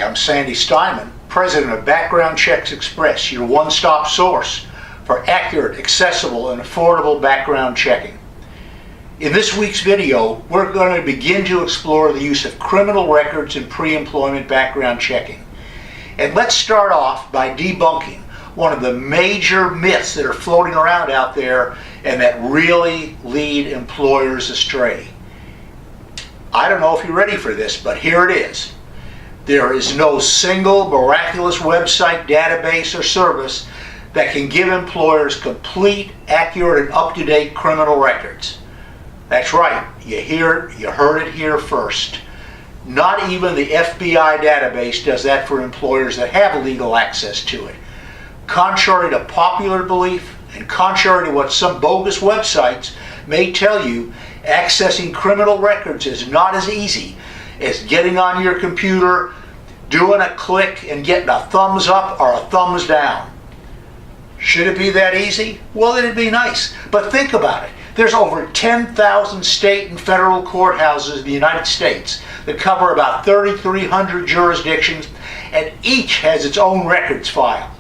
I'm Sandy Steinman, President of Background Checks Express, your one-stop source for accurate, accessible, and affordable background checking. In this week's video, we're going to begin to explore the use of criminal records in pre-employment background checking. And let's start off by debunking one of the major myths that are floating around out there and that really lead employers astray. I don't know if you're ready for this, but here it is. There is no single miraculous website, database, or service that can give employers complete, accurate, and up-to-date criminal records. That's right, you heard it here first. Not even the FBI database does that for employers that have legal access to it. Contrary to popular belief, and contrary to what some bogus websites may tell you, accessing criminal records is not as easy as getting on your computer, doing a click, and getting a thumbs up or a thumbs down. Should it be that easy? Well, it'd be nice. But think about it. There's over 10,000 state and federal courthouses in the United States that cover about 3,300 jurisdictions, and each has its own records file.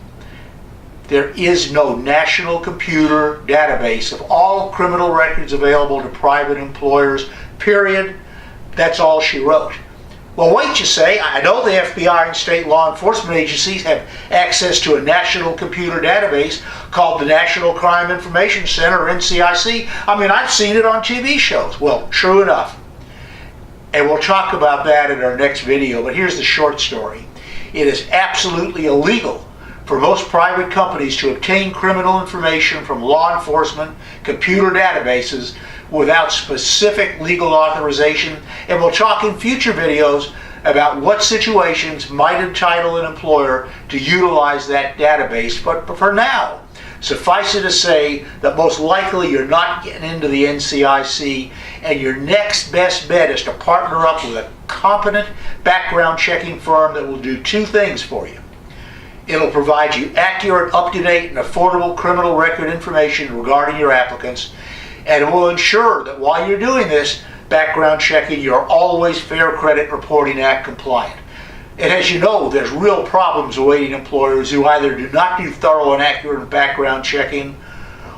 There is no national computer database of all criminal records available to private employers, period. That's all she wrote. Well, wait, you say. I know the FBI and state law enforcement agencies have access to a national computer database called the National Crime Information Center, or NCIC. I mean, I've seen it on TV shows. Well, true enough. And we'll talk about that in our next video, but here's the short story. It is absolutely illegal for most private companies to obtain criminal information from law enforcement computer databases without specific legal authorization, and we'll talk in future videos about what situations might entitle an employer to utilize that database. But for now, suffice it to say that most likely you're not getting into the NCIC, and your next best bet is to partner up with a competent background checking firm that will do two things for you. It'll provide you accurate, up-to-date, and affordable criminal record information regarding your applicants, and it will ensure that while you're doing this background checking, you're always Fair Credit Reporting Act compliant. And as you know, there's real problems awaiting employers who either do not do thorough and accurate background checking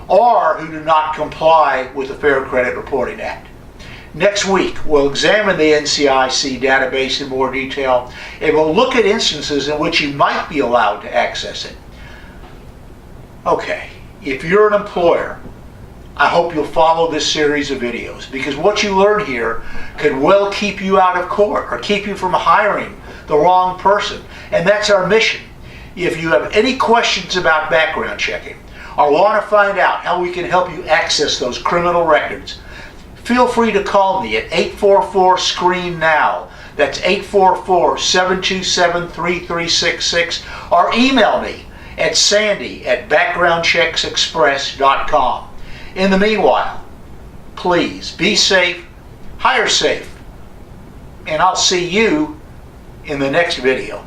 or who do not comply with the Fair Credit Reporting Act. Next week, we'll examine the NCIC database in more detail, and we'll look at instances in which you might be allowed to access it. Okay, if you're an employer, I hope you'll follow this series of videos, because what you learn here could well keep you out of court or keep you from hiring the wrong person, and that's our mission. If you have any questions about background checking or want to find out how we can help you access those criminal records, feel free to call me at 844-SCREEN-NOW. That's 844-727-3366, or email me at sandy@backgroundchecksexpress.com. In the meanwhile, please be safe, hire safe, and I'll see you in the next video.